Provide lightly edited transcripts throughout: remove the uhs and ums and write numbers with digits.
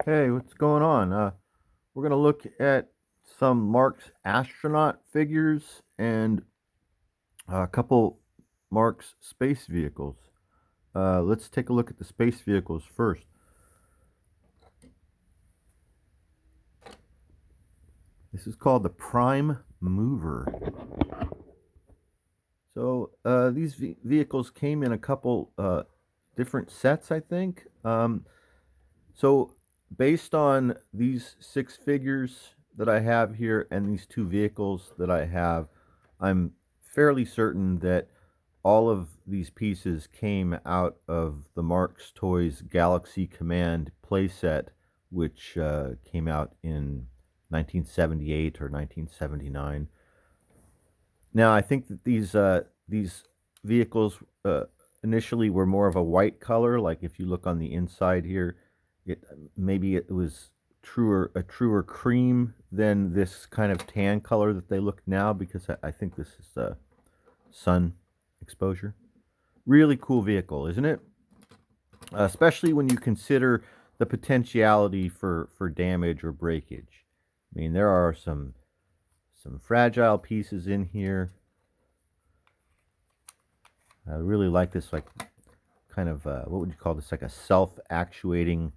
Hey, what's going on? We're going to look at some Marx astronaut figures and a couple Marx space vehicles. Let's take a look at the space vehicles first. This is called the Prime Mover. So these vehicles came in a couple different sets, I think. So based on these six figures that I have here and these two vehicles that I have, I'm fairly certain that all of these pieces came out of the Marx Toys Galaxy Command playset, which came out in 1978 or 1979. Now, I think that these vehicles initially were more of a white color. Like if you look on the inside here, maybe it was a truer cream than this kind of tan color that they look now, because I think this is sun exposure. Really cool vehicle, isn't it? Especially when you consider the potentiality for damage or breakage. I mean, there are some fragile pieces in here. I really like this, like, kind of, what would you call this? Like a self-actuating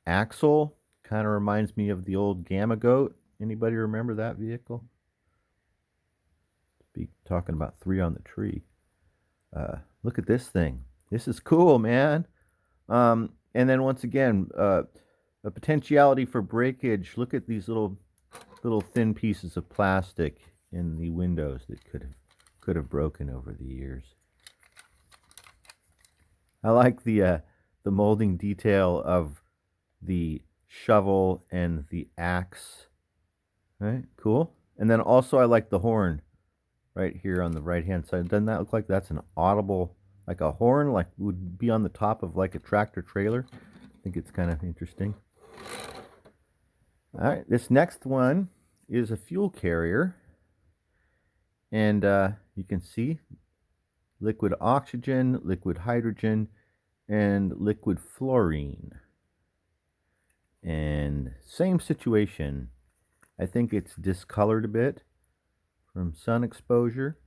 axle. Kind of reminds me of the old Gamma Goat. Anybody remember that vehicle? Be talking about three on the tree. Look at this thing. This is cool, man. And then once again, a potentiality for breakage. Look at these little thin pieces of plastic in the windows that could have broken over the years. I like the molding detail of the shovel and the axe. Right, cool. And then also I like the horn right here on the right hand side. Doesn't that look like that's an audible, like a horn, like would be on the top of like a tractor trailer? I think it's kind of interesting. All right, this next one is a fuel carrier, and you can see liquid oxygen, liquid hydrogen, and liquid fluorine. And same situation. I think it's discolored a bit from sun exposure.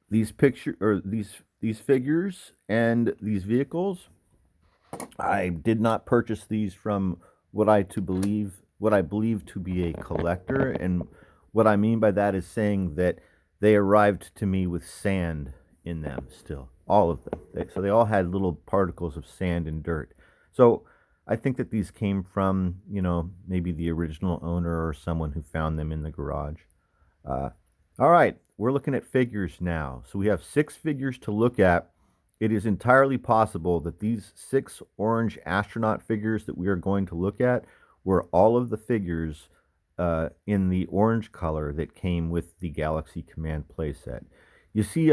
These figures and these vehicles, I did not purchase these from what I believe to be a collector, and what I mean by that is saying that they arrived to me with sand in them still, all of them. So they all had little particles of sand and dirt. So I think that these came from, maybe the original owner or someone who found them in the garage. All right, we're looking at figures now. So we have six figures to look at. It is entirely possible that these six orange astronaut figures that we are going to look at were all of the figures in the orange color that came with the Galaxy Command playset. You see,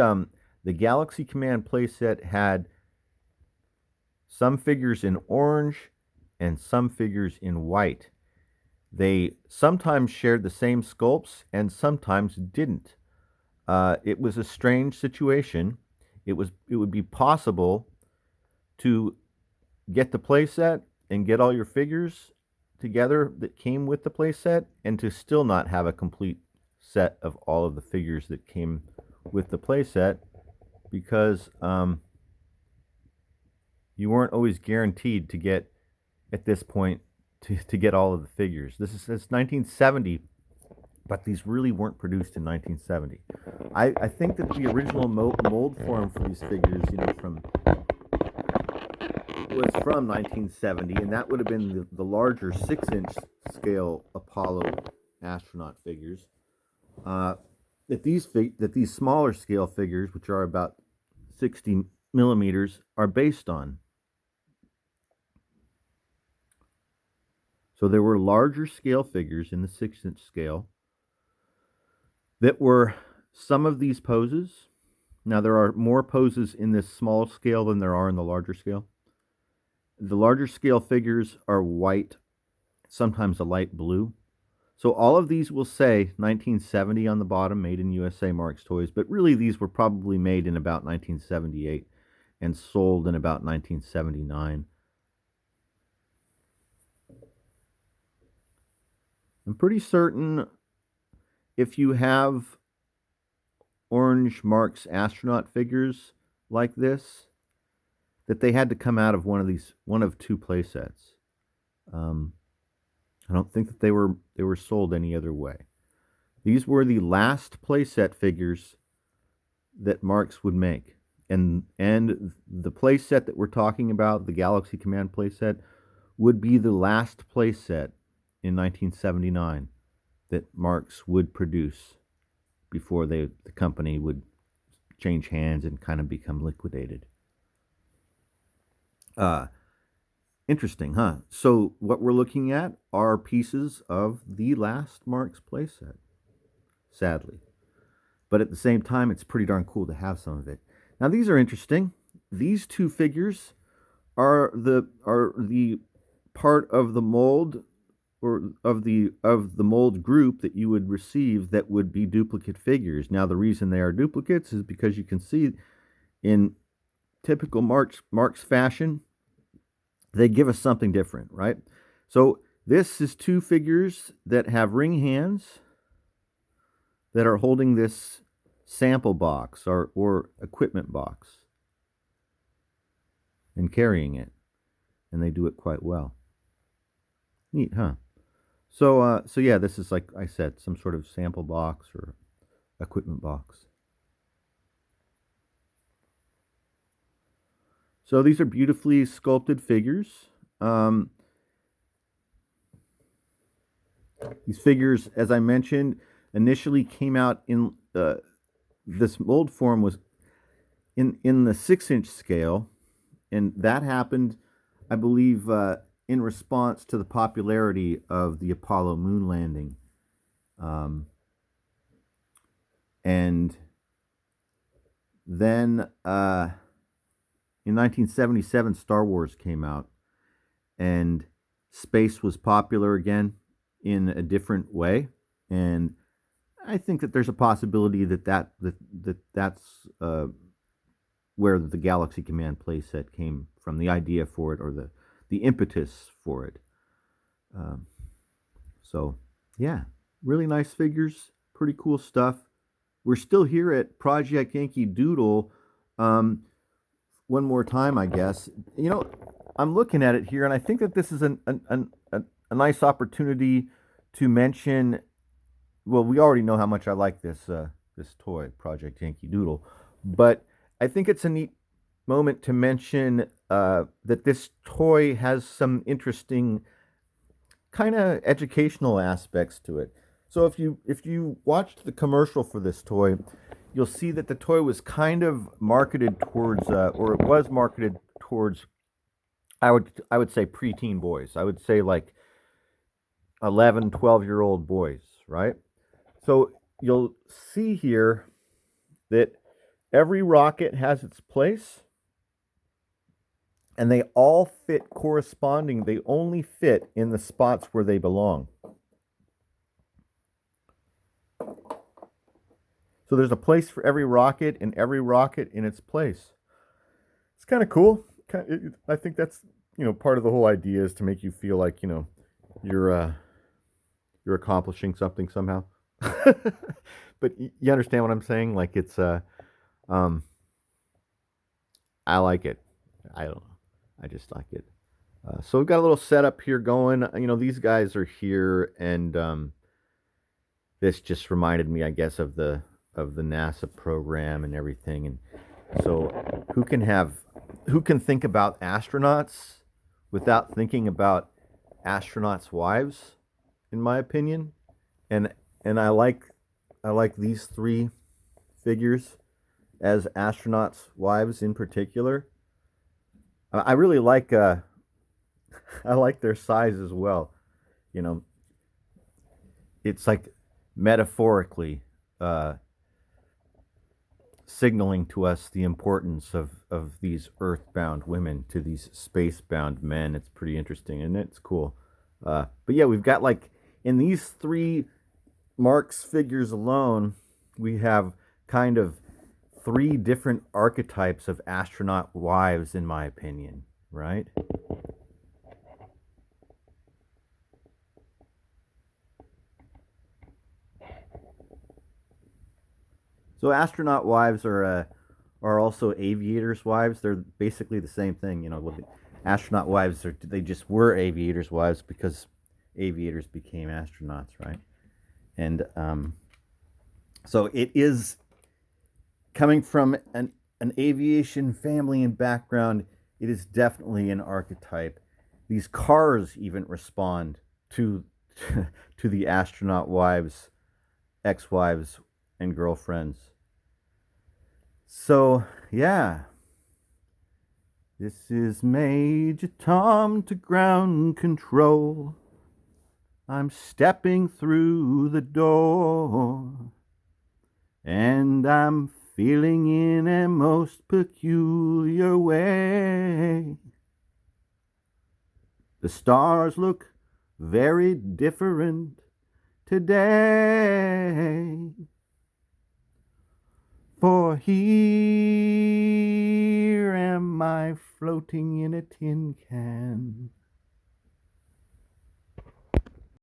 the Galaxy Command playset had some figures in orange and some figures in white. They sometimes shared the same sculpts and sometimes didn't. It was a strange situation. It would be possible to get the playset and get all your figures together that came with the playset and to still not have a complete set of all of the figures that came with the playset, because you weren't always guaranteed to get, at this point, to get all of the figures. This is 1970, but these really weren't produced in 1970. I think that the original mold form for these figures, was from 1970, and that would have been the larger 6-inch scale Apollo astronaut figures. That these smaller scale figures, which are about 60 millimeters, are based on. So there were larger scale figures in the 6-inch scale that were some of these poses. Now, there are more poses in this small scale than there are in the larger scale. The larger scale figures are white, sometimes a light blue. So all of these will say 1970 on the bottom, made in USA Marx Toys, but really these were probably made in about 1978. and sold in about 1979. I'm pretty certain if you have orange Marx astronaut figures like this, that they had to come out of one of two play sets. Um, I don't think that they were sold any other way. These were the last playset figures that Marx would make. And the playset that we're talking about, the Galaxy Command playset, would be the last playset in 1979 that Marx would produce before the company would change hands and kind of become liquidated. Interesting, huh? So what we're looking at are pieces of the last Marx playset, sadly. But at the same time, it's pretty darn cool to have some of it. Now these are interesting. These two figures are the part of the mold or of the mold group that you would receive that would be duplicate figures. Now the reason they are duplicates is because you can see in typical Marx fashion, they give us something different, right? So this is two figures that have ring hands that are holding this sample box or equipment box and carrying it, and they do it quite well. Neat, huh? So yeah, this is, like I said, some sort of sample box or equipment box. So these are beautifully sculpted figures. These figures, as I mentioned, initially came out in this mold form was in the 6-inch scale, and that happened, I believe, in response to the popularity of the Apollo moon landing. And then in 1977, Star Wars came out, and space was popular again in a different way. And I think that there's a possibility that's where the Galaxy Command playset came from, the idea for it or the impetus for it. So, yeah, really nice figures, pretty cool stuff. We're still here at Project Yankee Doodle. One more time, I guess. You know, I'm looking at it here, and I think that this is a nice opportunity to mention. Well, we already know how much I like this toy, Project Yankee Doodle, but I think it's a neat moment to mention that this toy has some interesting kind of educational aspects to it. So if you watched the commercial for this toy, you'll see that the toy was kind of marketed towards, or it was marketed towards, I would say preteen boys. I would say like 11, 12-year-old boys, right? So you'll see here that every rocket has its place, and they all fit corresponding. They only fit in the spots where they belong. So there's a place for every rocket, and every rocket in its place. It's kind of cool. I think that's, part of the whole idea is to make you feel like, you're accomplishing something somehow. But you understand what I'm saying? Like it's I like it. I don't know. I just like it. So we've got a little setup here going. These guys are here, and this just reminded me, I guess, of the NASA program and everything. And so, who can think about astronauts without thinking about astronauts' wives? In my opinion, and I like these three figures as astronauts' wives in particular. I really like I like their size as well. It's like metaphorically signaling to us the importance of these earthbound women to these spacebound men. It's pretty interesting, and it's cool. But yeah, we've got, like, in these three Marx figures alone, we have kind of three different archetypes of astronaut wives, in my opinion, right? So astronaut wives are also aviators' wives. They're basically the same thing, you know. With the astronaut wives, they just were aviators' wives because aviators became astronauts, right? And so it is coming from an aviation family and background. It is definitely an archetype. These cars even respond to to the astronaut wives, ex-wives, and girlfriends. So yeah, this is Major Tom to ground control. I'm stepping through the door, and I'm feeling in a most peculiar way. The stars look very different today. For here am I floating in a tin can,